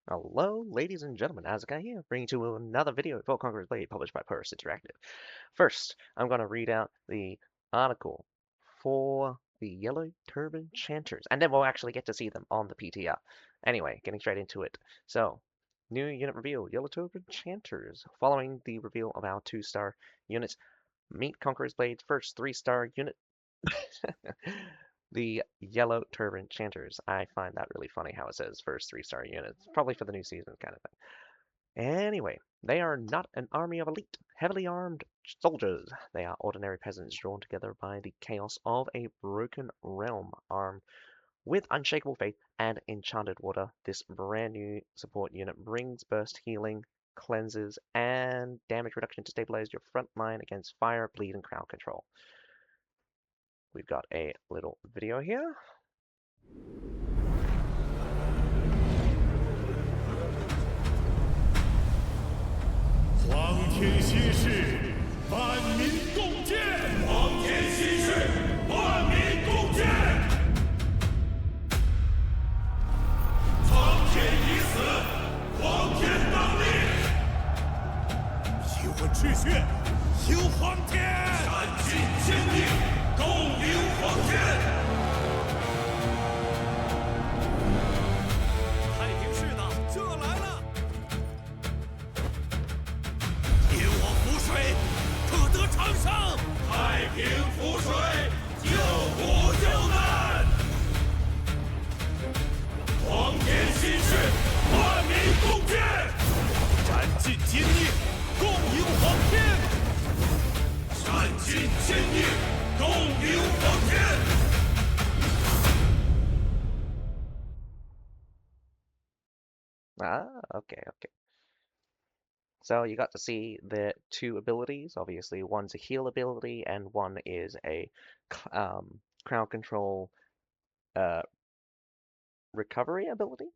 Hello, ladies and gentlemen, Azukai here, bringing you another video for Conqueror's Blade, published by Purse Interactive. First, I'm going to read out the article for the Yellow Turban Chanters, and then we'll actually get to see them on the PTR. Anyway, getting straight into it. So, new unit reveal, Yellow Turban Chanters. Following the reveal of our 2-star units, meet Conqueror's Blade's first 3-star unit, the Yellow Turban Chanters. I find that really funny how it says first 3-star units. Probably for the new season kind of thing. Anyway, they are not an army of elite, heavily armed soldiers. They are ordinary peasants drawn together by the chaos of a broken realm, armed with unshakable faith and enchanted water. This brand new support unit brings burst healing, cleanses, and damage reduction to stabilize your front line against fire, bleed, and crowd control. We've got a little video here. 皇天新事，万民共建。皇天新事，万民共建。苍天已死，黄天当立。一吻赤血，迎皇天。斩尽千里，共迎皇天。 太平浮水，救苦救难。皇天新事，万民共建。斩尽奸孽，共迎皇天。斩尽奸孽，共迎皇天。Okay. So you got to see the two abilities. Obviously, one's a heal ability and one is a crowd control recovery ability.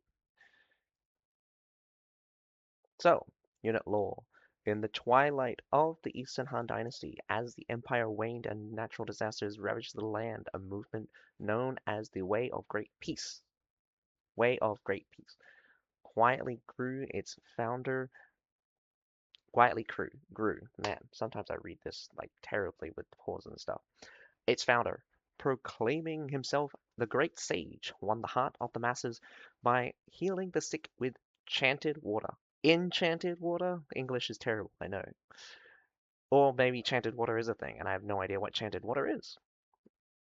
So, unit lore. In the twilight of the Eastern Han Dynasty, as the empire waned and natural disasters ravaged the land, a movement known as the Way of Great Peace quietly grew. Its founder grew. Man, sometimes I read this like terribly with pause and stuff. Its founder, proclaiming himself the great sage, won the heart of the masses by healing the sick with chanted water. Enchanted water? English is terrible, I know. Or maybe chanted water is a thing, and I have no idea what chanted water is.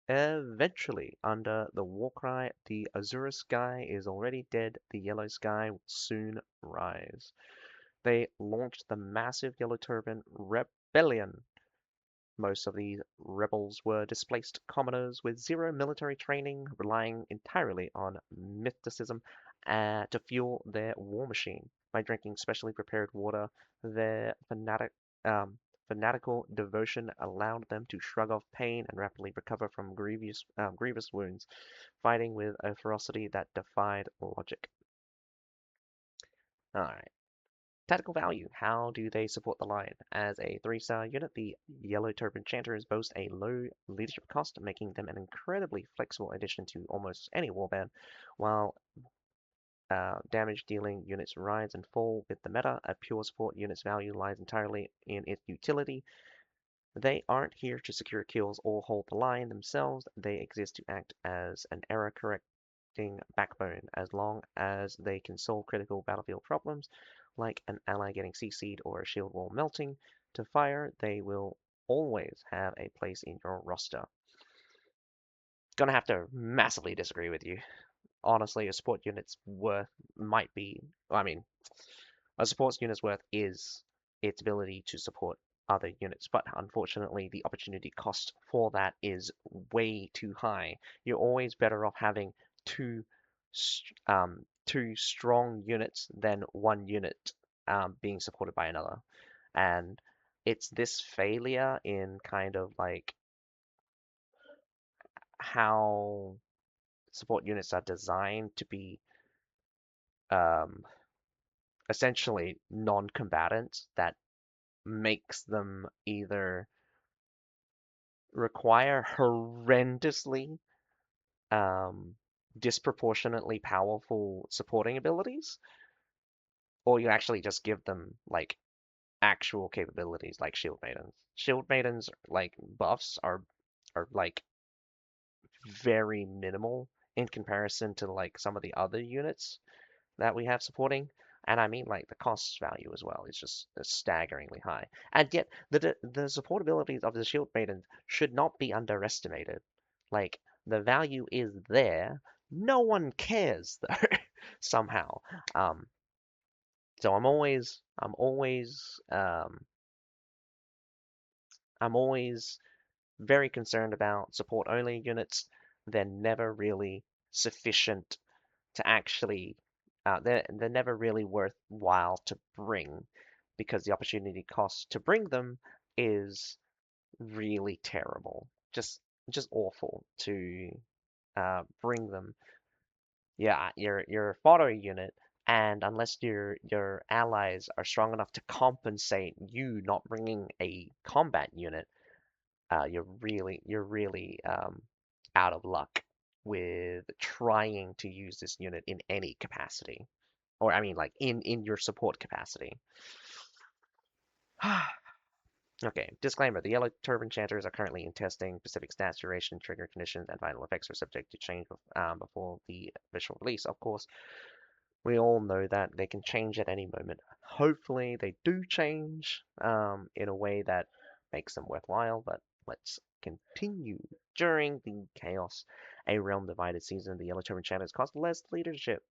Eventually, under the war cry, the azure sky is already dead, the yellow sky will soon rise. They launched the massive Yellow Turban Rebellion. Most of these rebels were displaced commoners with zero military training, relying entirely on mysticism to fuel their war machine. By drinking specially prepared water, their fanatical devotion allowed them to shrug off pain and rapidly recover from grievous wounds, fighting with a ferocity that defied logic. Alright. Tactical value. How do they support the line? As a 3-star unit, the Yellow Turban Chanters boast a low leadership cost, making them an incredibly flexible addition to almost any warband. While damage dealing units rise and fall with the meta, a pure support unit's value lies entirely in its utility. They aren't here to secure kills or hold the line themselves, they exist to act as an error correcting backbone. As long as they can solve critical battlefield problems, like an ally getting CC'd or a shield wall melting to fire, they will always have a place in your roster. Gonna have to massively disagree with you. Honestly, a support unit's worth might be, a support unit's worth is its ability to support other units, but unfortunately the opportunity cost for that is way too high. You're always better off having two strong units than one unit being supported by another. And it's this failure in kind of like how support units are designed to be essentially non-combatant that makes them either require horrendously disproportionately powerful supporting abilities, or you actually just give them like actual capabilities like shield maidens. Shield maidens like buffs are like very minimal in comparison to like some of the other units that we have supporting. And I mean like the cost value as well is just staggeringly high. And yet the support abilities of the shield maidens should not be underestimated. Like the value is there. No one cares though somehow. Um, so I'm always very concerned about support only units. They're never really sufficient to actually they're never really worthwhile to bring because the opportunity cost to bring them is really terrible. Just awful to bring them. Yeah, you're a fodder unit, and unless your allies are strong enough to compensate you not bringing a combat unit, you're really out of luck with trying to use this unit in any capacity, or I mean, like in your support capacity. Okay, disclaimer: the Yellow Turban Chanters are currently in testing. Specific stats, duration, trigger conditions, and final effects are subject to change before the official release. Of course, we all know that they can change at any moment. Hopefully, they do change in a way that makes them worthwhile, but let's continue. During the Chaos, a realm divided season, the Yellow Turban Chanters cost less leadership.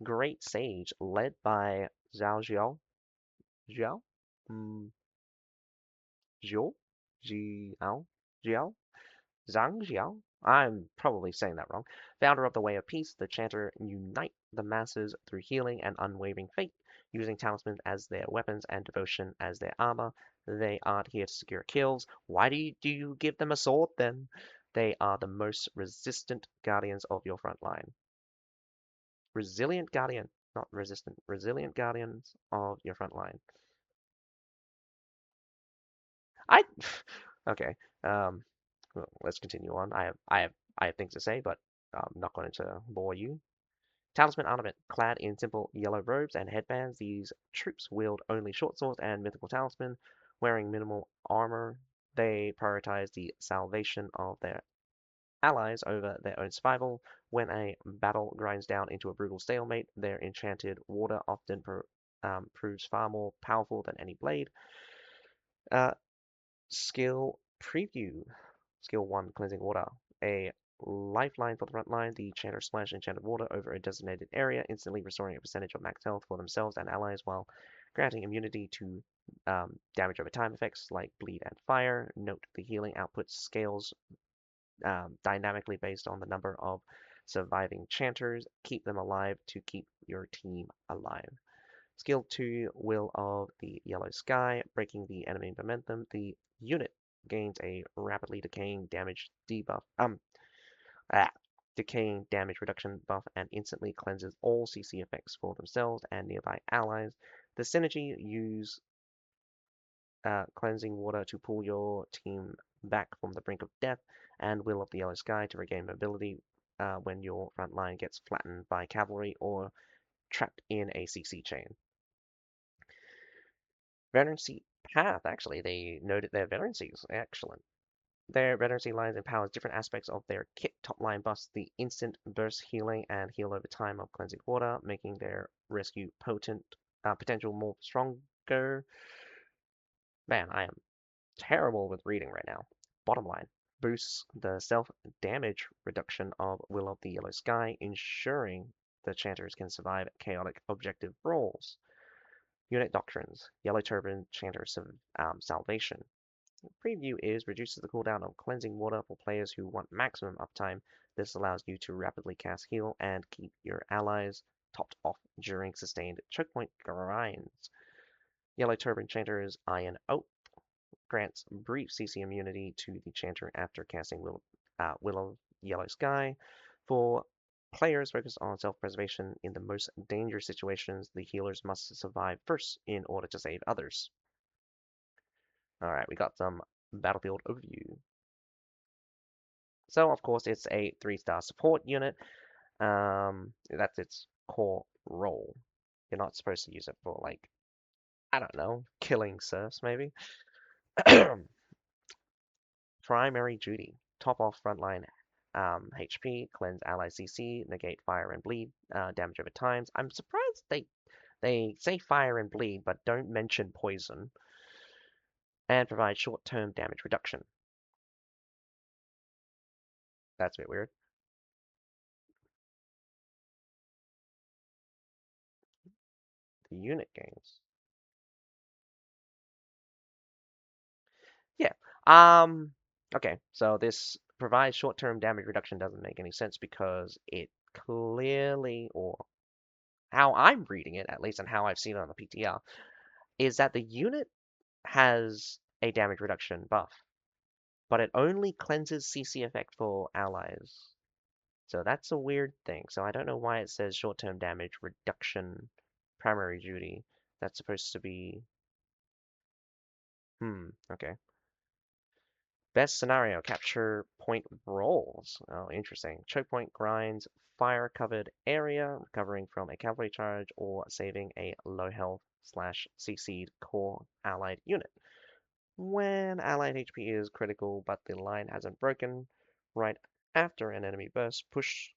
Great Sage, led by Zhao Jiao. Jiao? Mm, Jiao? Jiao? Jiao? Zhang Jiao? I'm probably saying that wrong. Founder of the Way of Peace, the chanter unite the masses through healing and unwavering faith, using talismans as their weapons and devotion as their armor. They aren't here to secure kills. Why do you give them a sword then? They are the most resistant guardians of your front line. Resilient guardian, not resistant. Resilient guardians of your front line. I okay. Um, well, let's continue on. I have things to say, but I'm not going to bore you. Talisman ornament. Clad in simple yellow robes and headbands, these troops wield only short swords and mythical talisman. Wearing minimal armor, they prioritize the salvation of their allies over their own survival. When a battle grinds down into a brutal stalemate, their enchanted water often proves far more powerful than any blade. Uh, Skill preview. Skill 1, Cleansing Water. A lifeline for the front line. The Chanter splash enchanted water over a designated area, instantly restoring a percentage of max health for themselves and allies while granting immunity to damage over time effects like bleed and fire. Note the healing output scales dynamically based on the number of surviving Chanters. Keep them alive to keep your team alive. Skill 2, Will of the Yellow Sky, breaking the enemy momentum. The unit gains a rapidly decaying damage debuff, ah, decaying damage reduction buff and instantly cleanses all CC effects for themselves and nearby allies. The synergy use cleansing water to pull your team back from the brink of death, and Will of the Yellow Sky to regain mobility when your front line gets flattened by cavalry or trapped in a CC chain. Veterancy path, actually, they noted their veterancies. Excellent. Their veterancy lines empowers different aspects of their kit. Top line buffs the instant burst healing and heal over time of cleansing water, making their rescue potential more stronger. Man, I am terrible with reading right now. Bottom line, boosts the self damage reduction of Will of the Yellow Sky, ensuring the chanters can survive chaotic objective brawls. Unit doctrines: Yellow Turban Chanter Salvation. Preview is reduces the cooldown of cleansing water for players who want maximum uptime. This allows you to rapidly cast heal and keep your allies topped off during sustained choke point grinds. Yellow Turban Chanter's Iron Oak grants brief CC immunity to the Chanter after casting Will of Yellow Sky. For players focused on self-preservation in the most dangerous situations, the healers must survive first in order to save others. Alright, we got some battlefield overview. So, of course, it's a 3-star support unit. That's its core role. You're not supposed to use it for, like, I don't know, killing serfs, maybe? Primary duty. Top off frontline HP, cleanse ally CC, negate fire and bleed, damage over times. I'm surprised they say fire and bleed, but don't mention poison. And provide short-term damage reduction. That's a bit weird. The unit gains. Yeah. Um. Okay. So this provides short-term damage reduction doesn't make any sense because it clearly, or how I'm reading it at least, and how I've seen it on the PTR, is that the unit has a damage reduction buff, but it only cleanses CC effect for allies. So that's a weird thing. So I don't know why it says short-term damage reduction primary duty. That's supposed to be okay. Best scenario, capture point rolls. Oh, interesting. Choke point grinds, fire covered area, recovering from a cavalry charge, or saving a low health slash CC'd core allied unit. When allied HP is critical but the line hasn't broken, right after an enemy burst, push,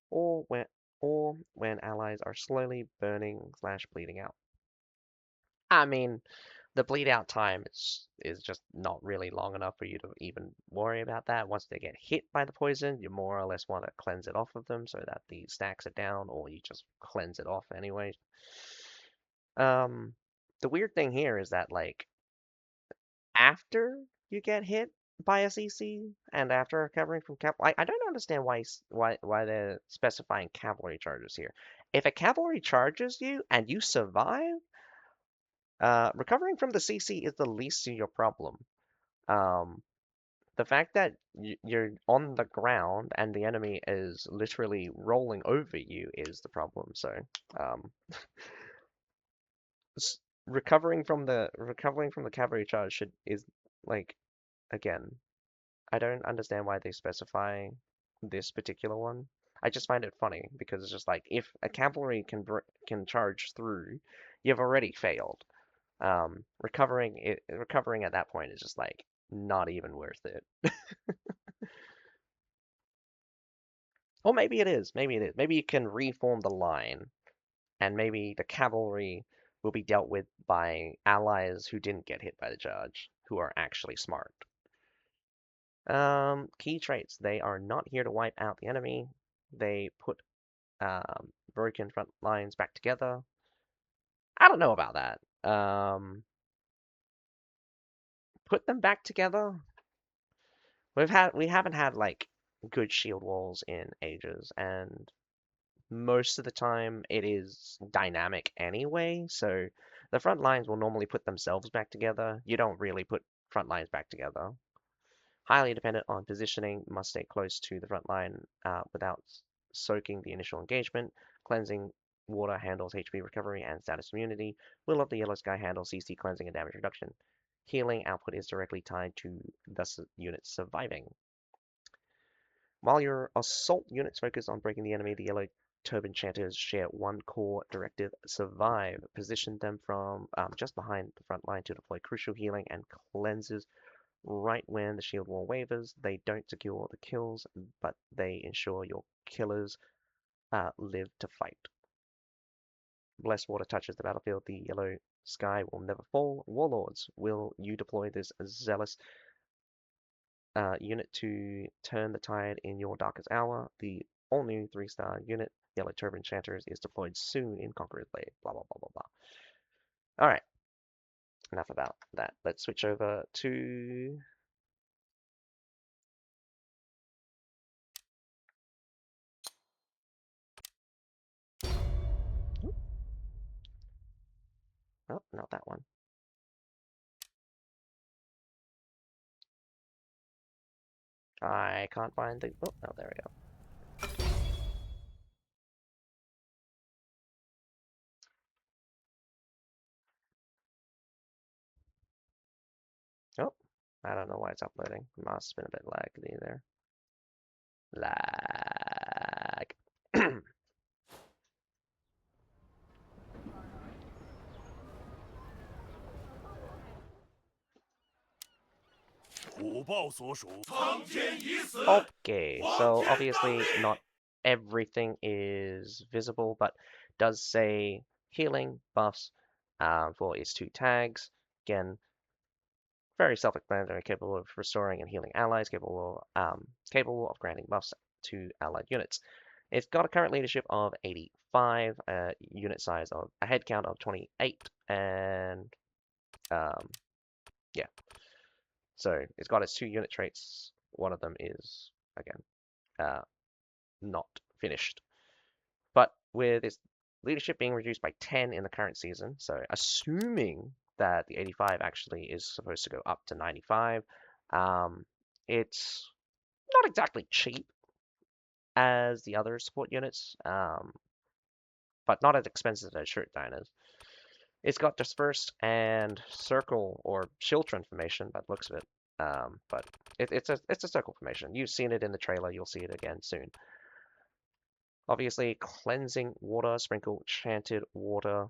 or when allies are slowly burning slash bleeding out. I mean, the bleed out time is just not really long enough for you to even worry about that. Once they get hit by the poison, you more or less want to cleanse it off of them so that the stacks are down, or you just cleanse it off anyway. Um, the weird thing here is that like after you get hit by a CC and after recovering from I don't understand why they're specifying cavalry charges here. If a cavalry charges you and you survive, recovering from the CC is the least of your problem. Um, the fact that you're on the ground and the enemy is literally rolling over you is the problem. So, um, recovering from the cavalry charge is like again, I don't understand why they specify this particular one. I just find it funny because it's just like if a cavalry can charge through, you've already failed. Recovering at that point is just like not even worth it. Or maybe it is. Maybe it is. Maybe you can reform the line, and maybe the cavalry will be dealt with by allies who didn't get hit by the charge, who are actually smart. Key traits. They are not here to wipe out the enemy. They put broken front lines back together. I don't know about that. Put them back together. We haven't had like good shield walls in ages, and most of the time it is dynamic anyway. So the front lines will normally put themselves back together. You don't really put front lines back together. Highly dependent on positioning, must stay close to the front line without soaking the initial engagement. Cleansing water handles HP recovery and status immunity. Will of the Yellow Sky handles CC cleansing and damage reduction. Healing output is directly tied to the unit surviving. While your assault units focus on breaking the enemy, the Yellow Turban Chanters share one core directive: survive. Position them from just behind the front line to deploy crucial healing and cleanses right when the shield wall wavers. They don't secure the kills, but they ensure your killers live to fight. Blessed water touches the battlefield. The Yellow Sky will never fall. Warlords, will you deploy this zealous unit to turn the tide in your darkest hour? The all-new 3-star unit, Yellow Turban Chanters, is deployed soon in Conqueror's Blade. Blah, blah, blah, blah, blah. Alright, enough about that. Let's switch over to... Oh, not that one. I can't find the... Oh, no, there we go. Oh, I don't know why it's uploading. Must have been a bit laggy there. Lag. 报所属，苍天已死，Okay, 黄 so 天当 obviously 立。not everything is visible, but does say healing buffs for its two tags. Again, very self-explanatory, capable of restoring and healing allies, capable of granting buffs to allied units. It's got a current leadership of 85, a unit size of a head count of 28, and um, yeah. So it's got its two unit traits. One of them is again uh, not finished, but with its leadership being reduced by 10 in the current season, so assuming that the 85 actually is supposed to go up to 95, it's not exactly cheap as the other support units, but not as expensive as Shirt Diners. It's got dispersed and circle or shield transformation by the looks of it, but it's a circle formation. You've seen it in the trailer. You'll see it again soon. Obviously, cleansing water, sprinkle chanted water,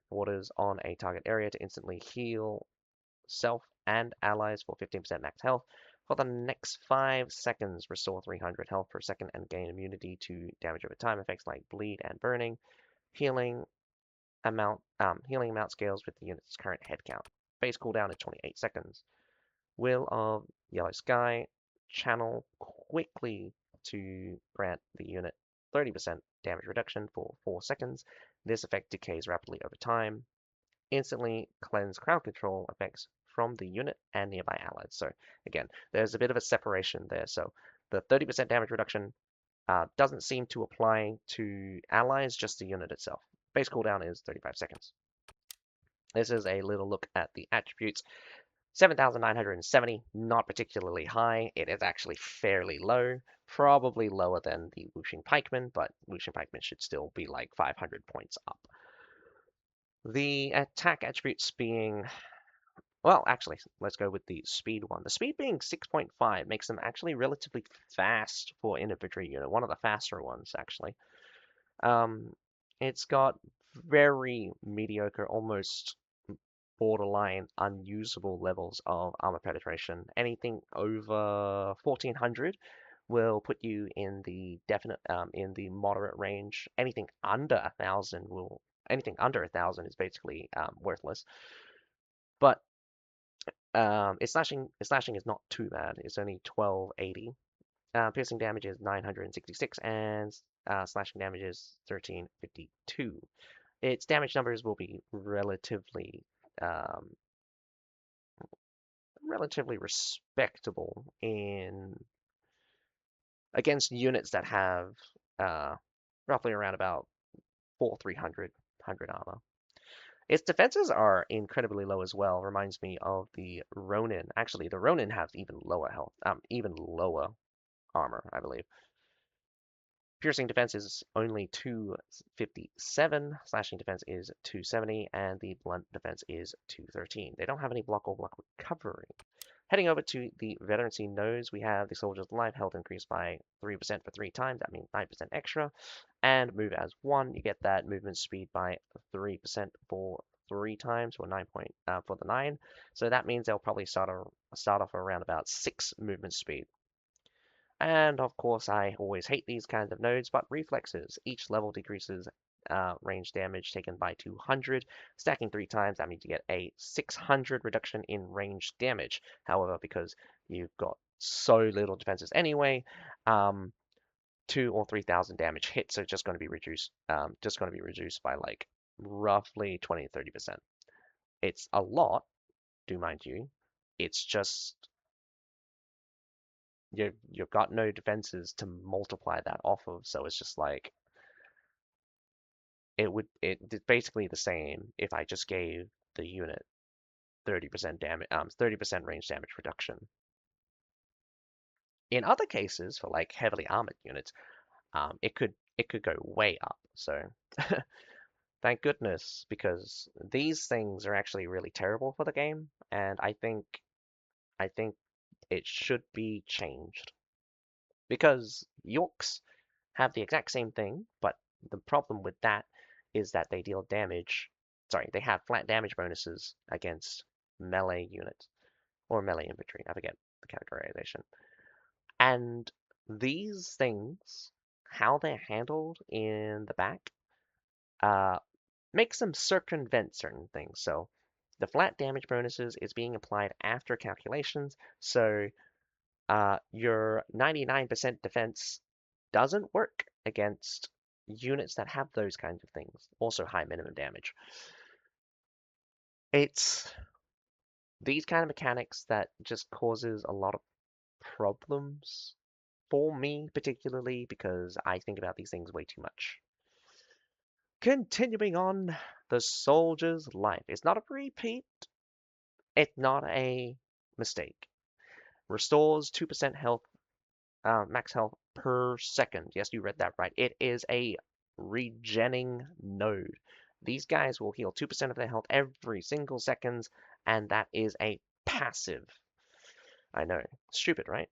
waters on a target area to instantly heal self and allies for 15% max health. For the next 5 seconds, restore 300 health per second and gain immunity to damage over time effects like bleed and burning. Healing amount scales with the unit's current head count. Base cooldown is 28 seconds. Will of Yellow Sky, channel quickly to grant the unit 30% damage reduction for 4 seconds. This effect decays rapidly over time. Instantly cleanse crowd control effects from the unit and nearby allies. So again, there's a bit of a separation there. So the 30% damage reduction doesn't seem to apply to allies, just the unit itself. Base cooldown is 35 seconds. This is a little look at the attributes. 7,970, not particularly high. It is actually fairly low, probably lower than the Wuxing Pikeman, but Wuxing Pikeman should still be like 500 points up. The attack attributes being, well, actually, let's go with the speed one. The speed being 6.5 makes them actually relatively fast for an infantry unit, one of the faster ones, actually. It's got very mediocre, almost borderline unusable levels of armor penetration. Anything over 1400 will put you in the moderate range. Anything under 1,000 is basically worthless. But its slashing is not too bad. It's only 1280. Piercing damage is 966 and slashing damage is 1352. Its damage numbers will be um, relatively respectable in against units that have roughly around about 300 armor. Its defenses are incredibly low as well. Reminds me of the Ronin. Actually, the Ronin have even lower health, even lower armor, I believe. Piercing defense is only 257, slashing defense is 270, and the blunt defense is 213. They don't have any block or block recovery. Heading over to the veterancy nose, we have the soldier's life health increased by 3% for 3 times. That means 9% extra. And move as 1, you get that movement speed by 3% for 3 times, or 9 point for the 9. So that means they'll probably start off around about 6 movement speed. And of course, I always hate these kinds of nodes, but reflexes. Each level decreases range damage taken by 200. Stacking 3 times, that means you get a 600 reduction in range damage. However, because you've got so little defenses anyway, 2 or 3,000 damage hits are just going to be reduced by like roughly 20 to 30%. It's a lot, do mind you. It's just you've got no defenses to multiply that off of, so it's just like it's basically the same if I just gave the unit 30% damage 30% range damage reduction. In other cases, for like heavily armored units, it could go way up. So thank goodness, because these things are actually really terrible for the game, and I think it should be changed. Because Yorks have the exact same thing, but the problem with that is that they deal damage. Sorry, they have flat damage bonuses against melee units or melee infantry. I forget. the categorization. And these things, how they're handled in the back, uh, makes them circumvent certain things. So the flat damage bonuses is being applied after calculations, so your 99% defense doesn't work against units that have those kinds of things. Also high minimum damage. It's these kind of mechanics that just causes a lot of problems for me particularly because I think about these things way too much. Continuing on, the soldier's life. It's not a repeat. It's not a mistake. Restores 2% health, max health per second. Yes, you read that right. It is a regenning node. These guys will heal 2% of their health every single seconds, and that is a passive. I know, stupid, right?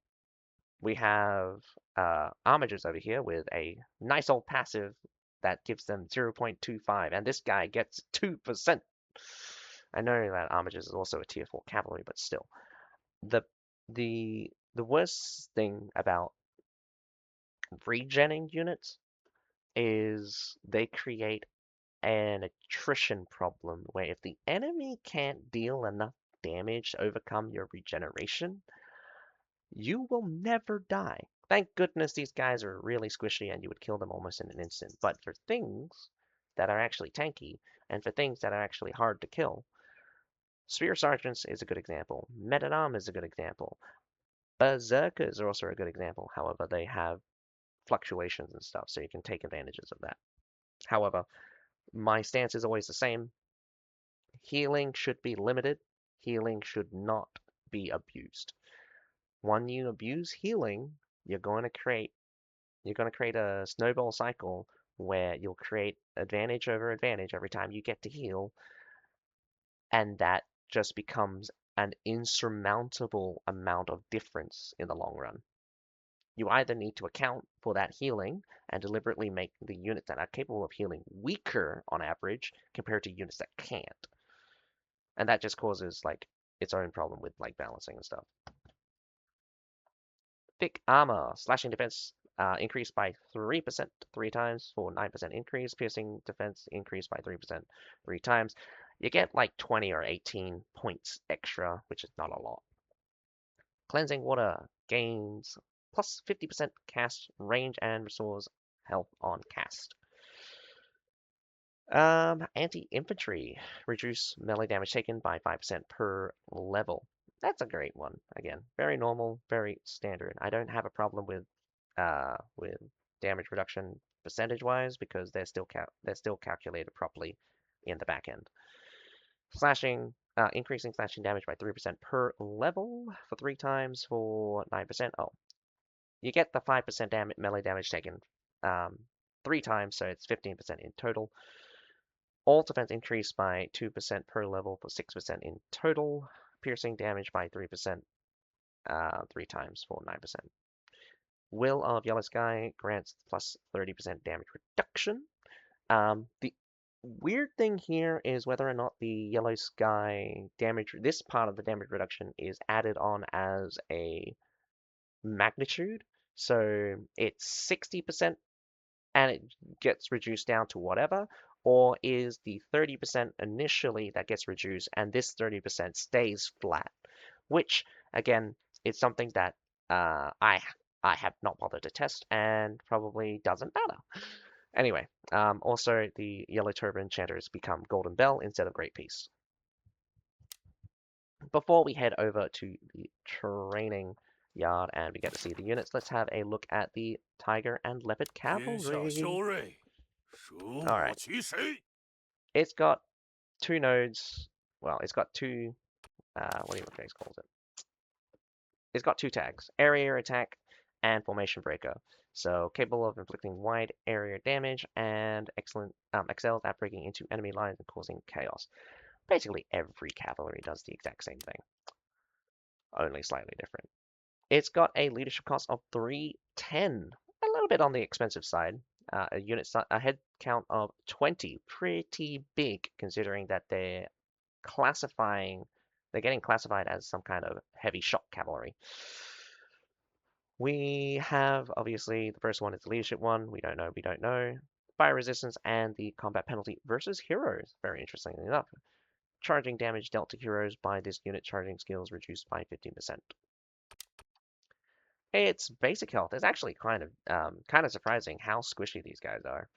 We have armigers over here with a nice old passive that gives them 0.25, and this guy gets 2%. I know that armigers is also a tier 4 cavalry, but still. The the worst thing about regenning units is they create an attrition problem where if the enemy can't deal enough damage to overcome your regeneration, you will never die. Thank goodness these guys are really squishy and you would kill them almost in an instant. But for things that are actually tanky and for things that are actually hard to kill, Spear Sergeants is a good example. Men-at-Arms is a good example. Berserkers are also a good example. However, they have fluctuations and stuff, so you can take advantages of that. However, my stance is always the same. Healing should be limited. Healing should not be abused. When you abuse healing, you're going to create a snowball cycle where you'll create advantage over advantage every time you get to heal, and that just becomes an insurmountable amount of difference in the long run. You either need to account for that healing and deliberately make the units that are capable of healing weaker on average compared to units that can't. And that just causes like its own problem with like balancing and stuff. Thick armor, slashing defense increased by 3% 3 times for 9% increase. Piercing defense increased by 3% 3 times. You get like 20 or 18 points extra, which is not a lot. Cleansing water gains plus 50% cast range and restores health on cast. Anti-infantry. Reduce melee damage taken by 5% per level. That's a great one. Again, very normal, very standard. I don't have a problem with damage reduction percentage-wise because they're still calculated properly in the back end. Slashing, increasing slashing damage by 3% per level for 3 times for 9%. Oh, you get the 5% melee damage taken 3 times, so it's 15% in total. All defense increased by 2% per level for 6% in total. Piercing damage by 3% 3 times for 9%. Will of Yellow Sky grants plus 30% damage reduction. The weird thing here is whether or not the Yellow Sky damage, this part of the damage reduction is added on as a magnitude. So it's 60% and it gets reduced down to whatever, or is the 30% initially that gets reduced and this 30% stays flat, which again is something that I have not bothered to test and probably doesn't matter. Anyway, also the Yellow Turban Chanters become Golden Bell instead of Great Peace. Before we head over to the training yard and we get to see the units, let's have a look at the Tiger and Leopard 天下 Cavalry. 肖瑞，舍All 我 right, 其谁？ it's got two nodes. Well, it's got two. What do you guys call it? It's got two tags: area attack and formation breaker. So capable of inflicting wide area damage and excels at breaking into enemy lines and causing chaos. Basically, every cavalry does the exact same thing, only slightly different. It's got a leadership cost of 310, a little bit on the expensive side. A head count of 20, pretty big considering that they're classifying they're getting classified as some kind of heavy shock cavalry. We have, obviously, the first one is the leadership one. We don't know, we don't know. Fire resistance and the combat penalty versus heroes. Very interestingly enough. Charging damage dealt to heroes by this unit charging skills reduced by 15%. It's basic health. It's actually kind of surprising how squishy these guys are.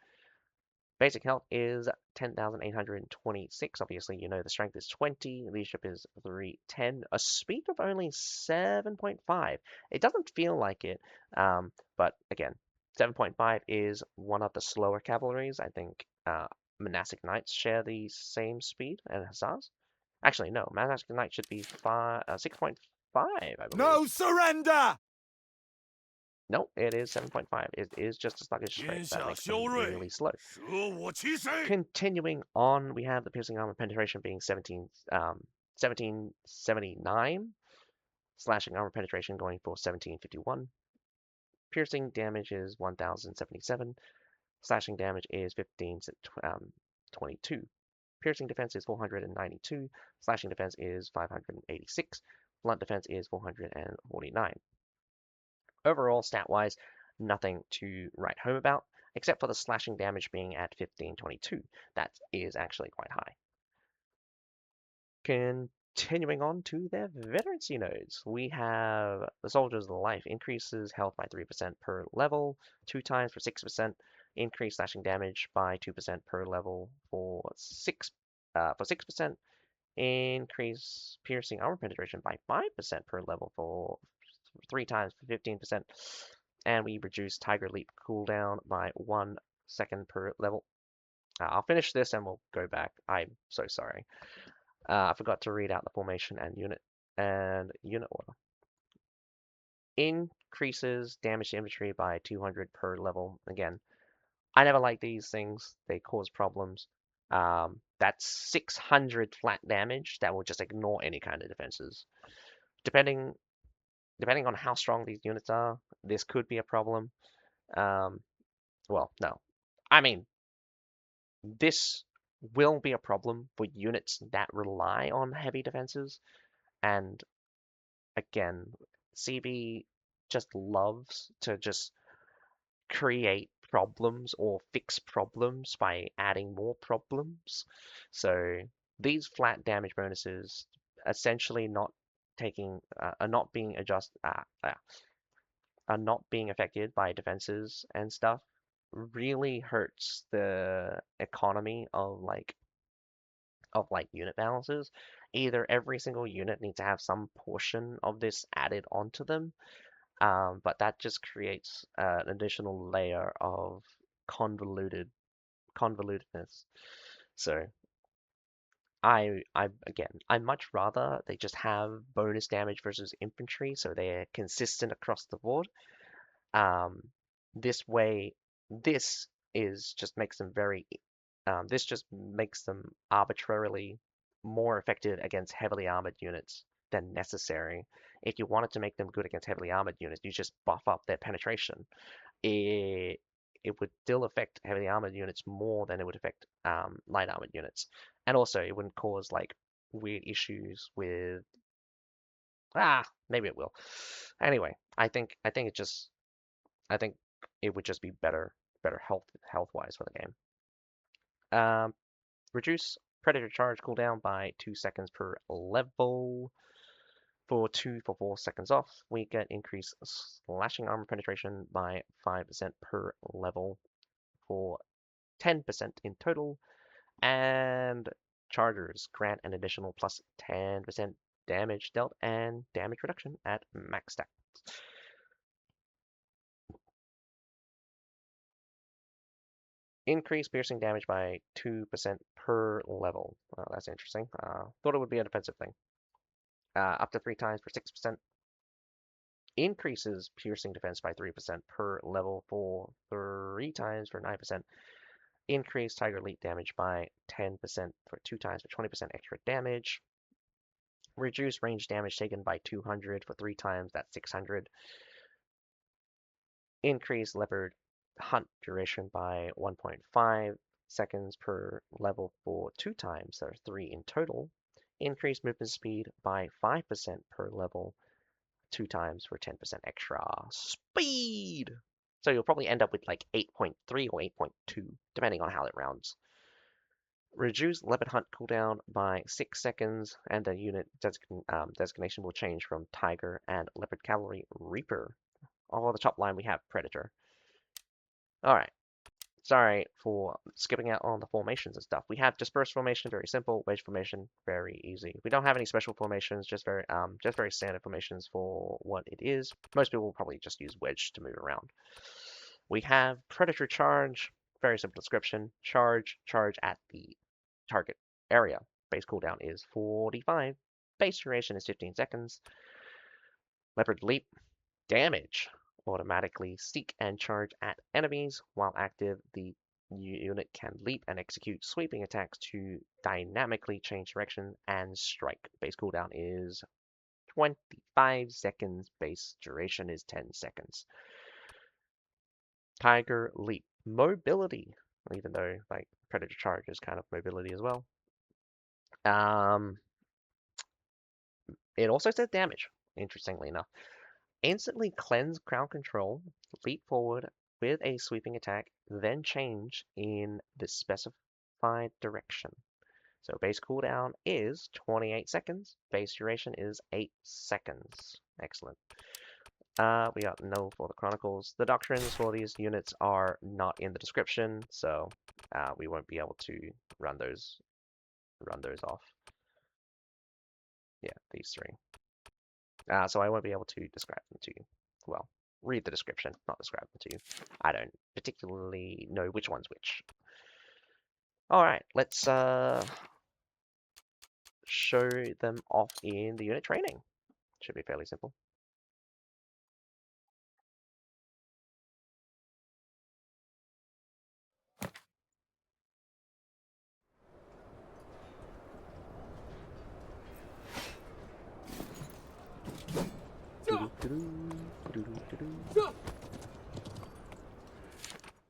Basic health is 10,826. Obviously, you know the strength is 20, leadership is 310, a speed of only 7.5. It doesn't feel like it, but again, 7.5 is one of the slower cavalries. I think monastic knights share the same speed as hussars. Actually, no, monastic knights should be 6.5, I believe. No surrender! No, it is 7.5. It is just a sluggish straight. That makes them really slow. Continuing on, we have the piercing armor penetration being 1779, slashing armor penetration going for 1751. Piercing damage is 1077, slashing damage is 1522. Piercing defense is 492, slashing defense is 586, blunt defense is 449. Overall, stat-wise, nothing to write home about, except for the slashing damage being at 1522. That is actually quite high. Continuing on to their veterancy nodes, we have the Soldier's Life increases health by 3% per level, 2 times for 6%, increase slashing damage by 2% per level for 6%, increase piercing armor penetration by 5% per level for 3 times for 15%, and we reduce Tiger Leap cooldown by 1 second per level. I'll finish this and we'll go back. I'm so sorry. I forgot to read out the formation and unit order. Increases damage to infantry by 200 per level. Again, I never like these things. They cause problems. That's 600 flat damage that will just ignore any kind of defenses. Depending on how strong these units are, this could be a problem. Well, no. I mean, this will be a problem for units that rely on heavy defenses. And again, CB just loves to just create problems or fix problems by adding more problems. So these flat damage bonuses essentially not taking are not being are not being affected by defenses and stuff really hurts the economy of unit balances. Either every single unit needs to have some portion of this added onto them, but that just creates an additional layer of convolutedness. So I much rather they just have bonus damage versus infantry, so they're consistent across the board. This way, this is just makes them this just makes them arbitrarily more effective against heavily armored units than necessary. If you wanted to make them good against heavily armored units, you just buff up their penetration. It it would still affect heavily armored units more than it would affect light armored units, and also it wouldn't cause like weird issues with maybe it will. Anyway, I think it would just be better health wise for the game. Reduce predator charge cooldown by 2 seconds per level. For 4 seconds off, we get increased slashing armor penetration by 5% per level for 10% in total. And chargers grant an additional plus 10% damage dealt and damage reduction at max stats. Increase piercing damage by 2% per level. Well, that's interesting. Thought it would be a defensive thing. Up to 3 times for 6%. Increases piercing defense by 3% per level for 3 times for 9%. Increase Tiger Leap damage by 10% for 2 times for 20% extra damage. Reduce range damage taken by 200 for 3 times, that's 600. Increase leopard hunt duration by 1.5 seconds per level for 2 times, there are 3 in total. increase movement speed by 5% per level, 2 times for 10% extra speed. So you'll probably end up with like 8.3 or 8.2, depending on how it rounds. Reduce Leopard Hunt cooldown by 6 seconds, and the unit designation will change from Tiger and Leopard Cavalry Reaper. On the top line, we have Predator. Alright, sorry for skipping out on the formations and stuff. We have Dispersed Formation, very simple. Wedge Formation, very easy. We don't have any special formations, just very standard formations for what it is. Most people will probably just use Wedge to move around. We have Predator Charge, very simple description. Charge at the target area. Base cooldown is 45. Base duration is 15 seconds. Leopard Leap. Damage. Automatically seek and charge at enemies. While active, the unit can leap and execute sweeping attacks to dynamically change direction and strike. Base cooldown is 25 seconds. Base duration is 10 seconds. Tiger Leap. Mobility. Even though like Predator Charge is kind of mobility as well. It also says damage, interestingly enough. Instantly cleanse crowd control, leap forward with a sweeping attack, then change in the specified direction. So base cooldown is 28 seconds, base duration is 8 seconds. Excellent. We got no for the Chronicles. The doctrines for these units are not in the description, so we won't be able to run those off. Yeah, these three. So I won't be able to describe them to you. Well, read the description, not describe them to you. I don't particularly know which one's which. Alright, let's show them off in the unit training. Should be fairly simple.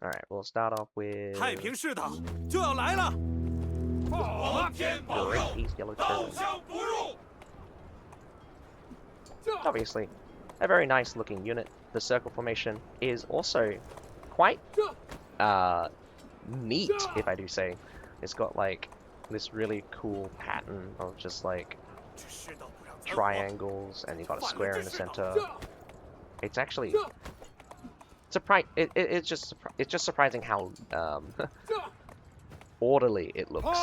Alright, we'll start off with Great East Yellow Turtle. Obviously, a very nice looking unit. The circle formation is also quite neat, if I do say. It's got like this really cool pattern of just like triangles, and you got a square in the center. It's actually it's just surprising how orderly it looks.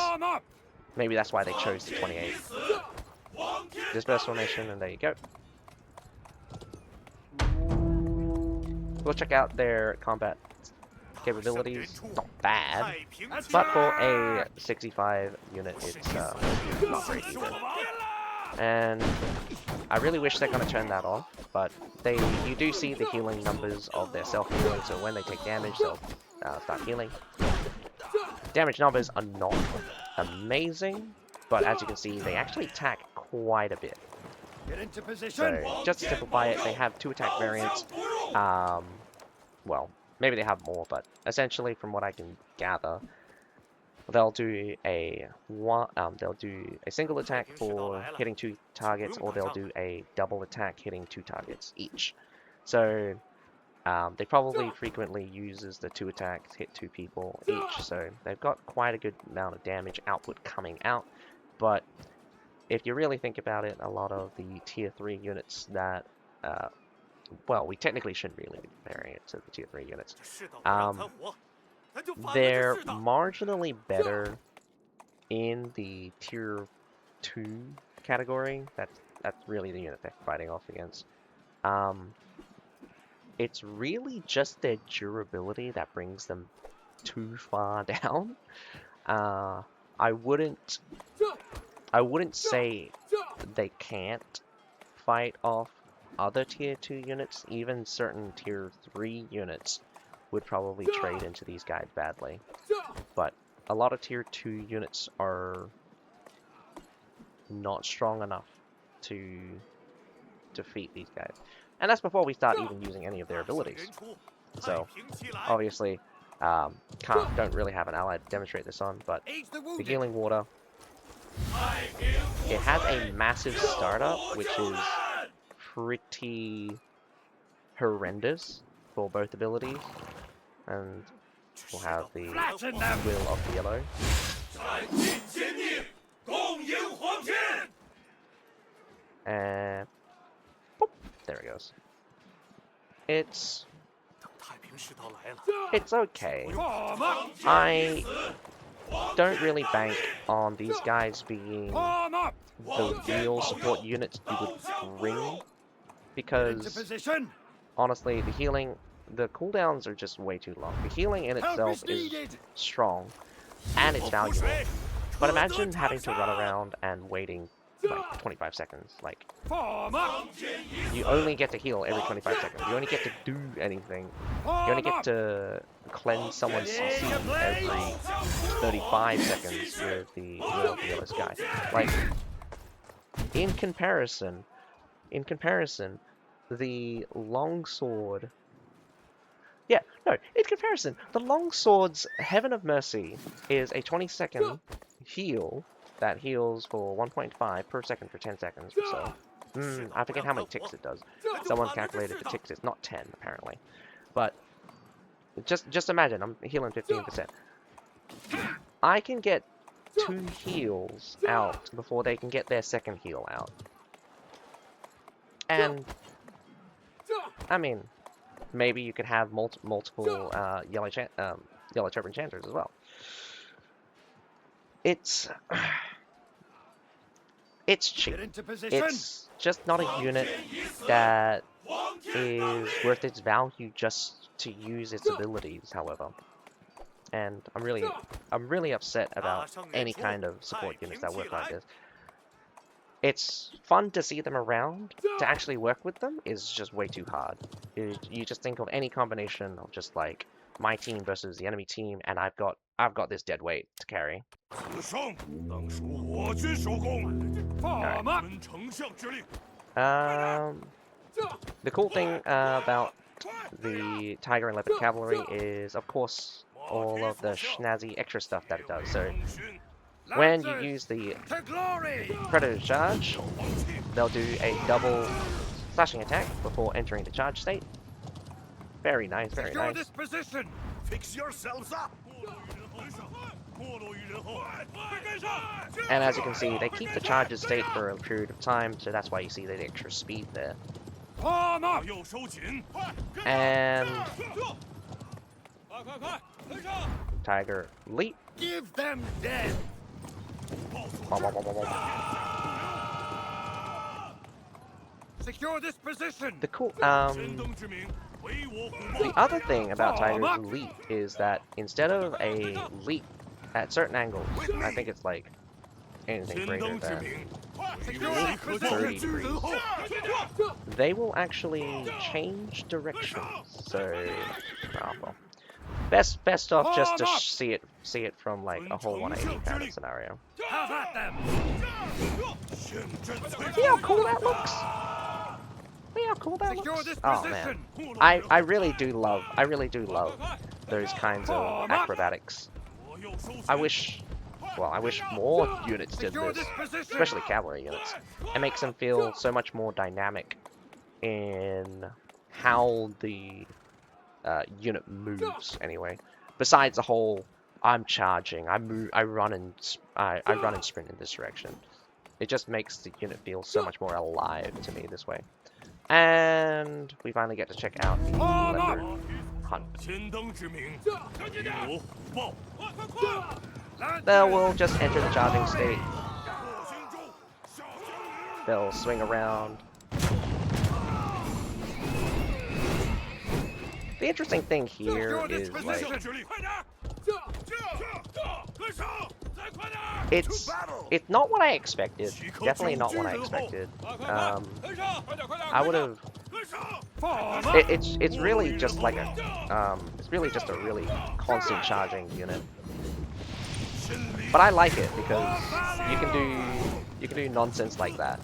Maybe that's why they chose the 28. Disperse formation, and there you go. We'll check out their combat capabilities. Not bad, but for a 65 unit, it's not great either. And I really wish they're going to turn that off, but you do see the healing numbers of their self-healing, so when they take damage, they'll start healing. Damage numbers are not amazing, but as you can see, they actually attack quite a bit. So, just to simplify it, they have 2 attack variants. Well, maybe they have more, but essentially, from what I can gather, they'll do a single attack for hitting 2 targets, or they'll do a double attack hitting 2 targets each. So they probably frequently uses the 2 attacks, hit 2 people each. So they've got quite a good amount of damage output coming out. But if you really think about it, a lot of the tier 3 units that well, we technically shouldn't really be comparing it to the tier 3 units. They're marginally better in the tier 2 category. That's really the unit they're fighting off against. It's really just their durability that brings them too far down. I wouldn't say they can't fight off other tier 2 units. Even certain tier 3 units would probably trade into these guys badly. But a lot of tier 2 units are not strong enough to defeat these guys. And that's before we start even using any of their abilities. So, obviously, don't really have an ally to demonstrate this on, but the Healing Water it has a massive startup, which is pretty horrendous for both abilities, and we'll have the Will of the Yellow. And boop, there it goes. It's okay. I don't really bank on these guys being the real support units you would bring, because honestly, the cooldowns are just way too long. The healing in itself is strong, and it's valuable. But imagine having to run around and waiting like 25 seconds. Like, you only get to heal every 25 seconds. You only get to do anything. You only get to cleanse someone's CC every 35 seconds with the Will of the Yellow Sky. Like, in comparison, the longsword. Yeah, no, in comparison, the longsword's Heaven of Mercy is a 20-second heal that heals for 1.5 per second for 10 seconds or so. I forget how many ticks it does. Someone calculated the ticks. It's not 10, apparently. But just imagine, I'm healing 15%. I can get 2 heals out before they can get their second heal out. And, I mean, maybe you could have multiple Yellow Turban Chanters as well. It's cheap. It's just not a unit that is worth its value just to use its abilities, however. And I'm really upset about any kind of support units that work like this. It's fun to see them around. To actually work with them is just way too hard. You just think of any combination of just like my team versus the enemy team, and I've got this dead weight to carry. The cool thing about the Tiger and Leopard Cavalry is, of course, all of the snazzy extra stuff that it does. So when you use the Predator Charge, they'll do a double slashing attack before entering the charge state. Very nice, very nice. Fix yourselves up. And as you can see, they keep the charges state for a period of time, so that's why you see the extra speed there. And Tiger Leap. Give them death. Secure this position. The other thing about Tiger's Leap is that instead of a leap at certain angles, I think it's like anything greater than 30 degrees, they will actually change directions. So, well, best off just to see it from like a whole 180 kind of scenario. See how cool that looks? See how cool that looks? Oh man, I really do love those kinds of acrobatics. I wish more units did this, especially cavalry units. It makes them feel so much more dynamic in how the unit moves. Anyway, besides the whole I'm charging, I run and sprint in this direction. It just makes the unit feel so much more alive to me this way. And we finally get to check out the Leopard Hunt. We'll just enter the charging state. They'll swing around. The interesting thing here is like it's not what I expected. Definitely not what I expected. I would have. It's really just like a really constant charging unit. But I like it because you can do nonsense like that,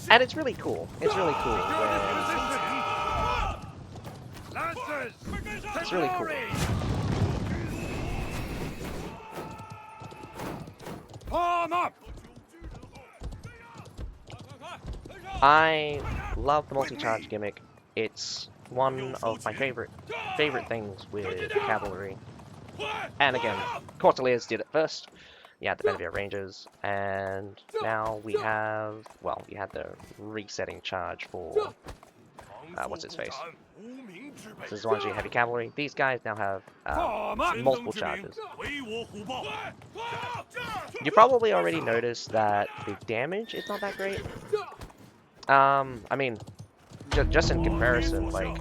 and it's really cool. It's really cool. It's really cool. I love the multi-charge gimmick. It's one of my favorite things with cavalry. And again, Corteliers did it first. You had the Benevere Rangers, and now we have, well, you had the resetting charge for, what's its face? This is 1G Heavy Cavalry. These guys now have multiple charges. You probably already noticed that the damage is not that great. I mean, just in comparison, like,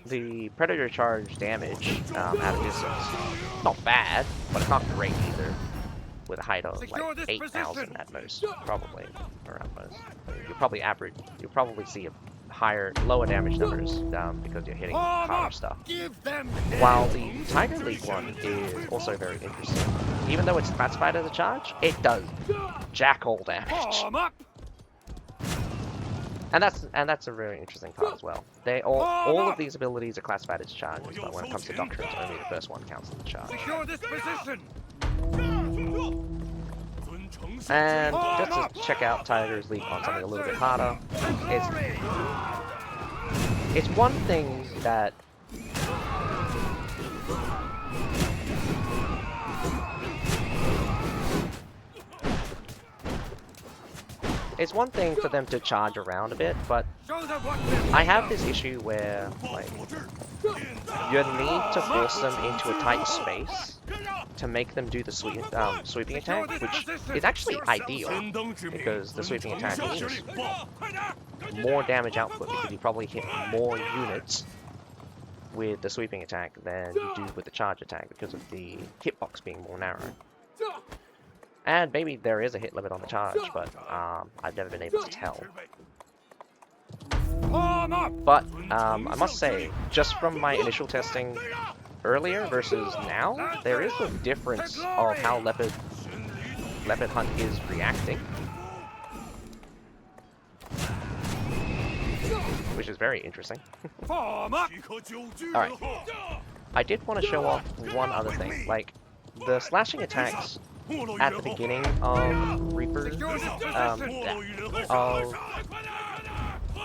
the Predator Charge damage at a distance, not bad, but it's not great either. With a height of like 8,000 at most, probably around most. You'll probably see a lower damage numbers because you're hitting harder stuff. While the Tiger League one is also very interesting. Even though it's classified as a charge, it does jack all damage. And that's a very interesting part as well. All of these abilities are classified as charges, but when it comes to doctrines, only the first one counts as a charge. Secure this position. And just to check out Tiger's League on something a little bit harder, it's one thing that it's one thing for them to charge around a bit, but I have this issue where, like, you need to force them into a tight space to make them do the sweeping attack, which is actually ideal, because the sweeping attack means more damage output, because you probably hit more units with the sweeping attack than you do with the charge attack, because of the hitbox being more narrow. And maybe there is a hit limit on the charge, but I've never been able to tell. But I must say, just from my initial testing earlier versus now, there is a difference of how Leopard Hunt is reacting, which is very interesting. Alright, I did want to show off one other thing, like the slashing attacks at the beginning of Reaper,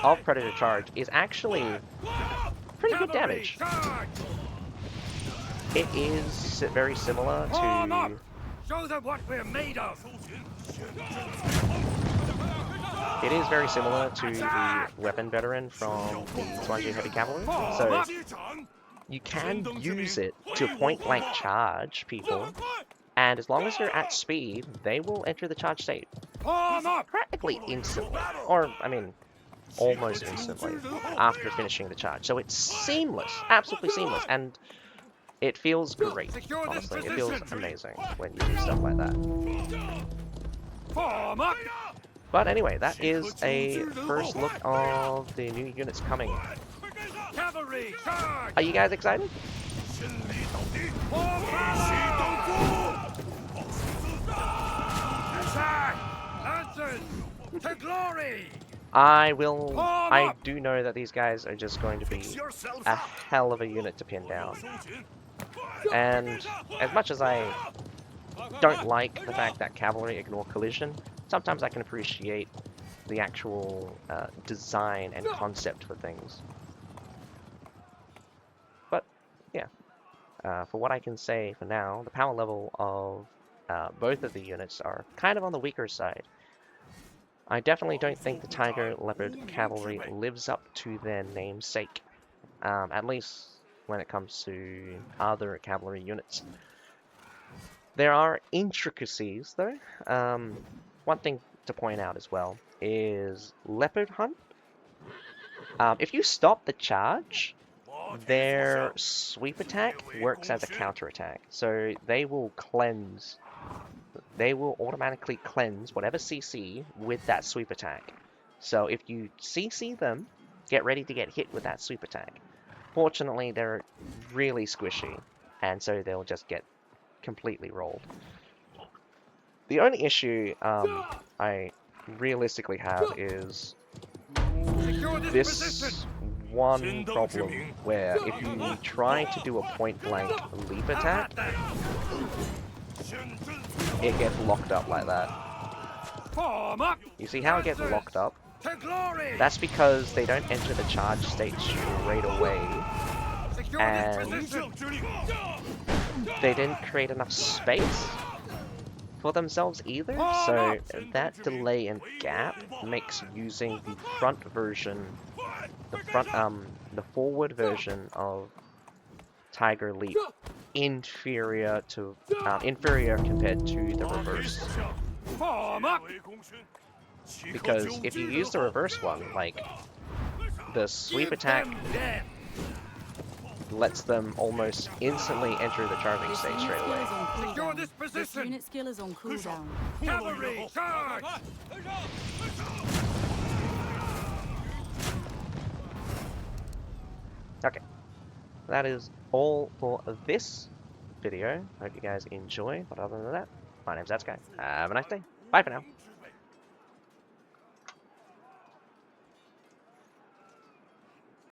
of Predator Charge is actually pretty good damage. It is very similar to the weapon veteran from the 1G Heavy Cavalry, so you can use it to point-blank charge people, and as long as you're at speed, they will enter the charge state practically instantly, or, I mean, almost instantly after finishing the charge. So it's seamless, absolutely seamless, and it feels great, honestly. It feels amazing when you do stuff like that. But anyway, that is a first look of the new units coming. Are you guys excited? To glory! I do know that these guys are just going to be a hell of a unit to pin down. And as much as I don't like the fact that cavalry ignore collision, sometimes I can appreciate the actual design and concept for things. But yeah, for what I can say for now, the power level of both of the units are kind of on the weaker side. I definitely don't think the Tiger Leopard Cavalry lives up to their namesake, at least when it comes to other cavalry units. There are intricacies, though. One thing to point out as well is Leopard Hunt. If you stop the charge, their sweep attack works as a counterattack, so they will cleanse. They will automatically cleanse whatever CC with that sweep attack. So if you CC them, get ready to get hit with that sweep attack. Fortunately, they're really squishy, and so they'll just get completely rolled. The only issue I realistically have is this one problem where if you try to do a point-blank leap attack, it gets locked up like that. Form up. You see how it gets Advance locked up? to glory. That's because they don't enter the charge state straight away, Secure and this position. they didn't create enough space for themselves either, so that delay and gap makes using the front version, the forward version of Tiger Leap inferior compared to the reverse. Form up. Because if you use the reverse one, like the sweep attack lets them almost instantly enter the charging state straight away. Secure this This position. unit skill is on cooldown. Cavalry, charge. Okay, that is all for this video. Hope you guys enjoy, but other than that, my name's Atsukai. Have a nice day. Bye for now.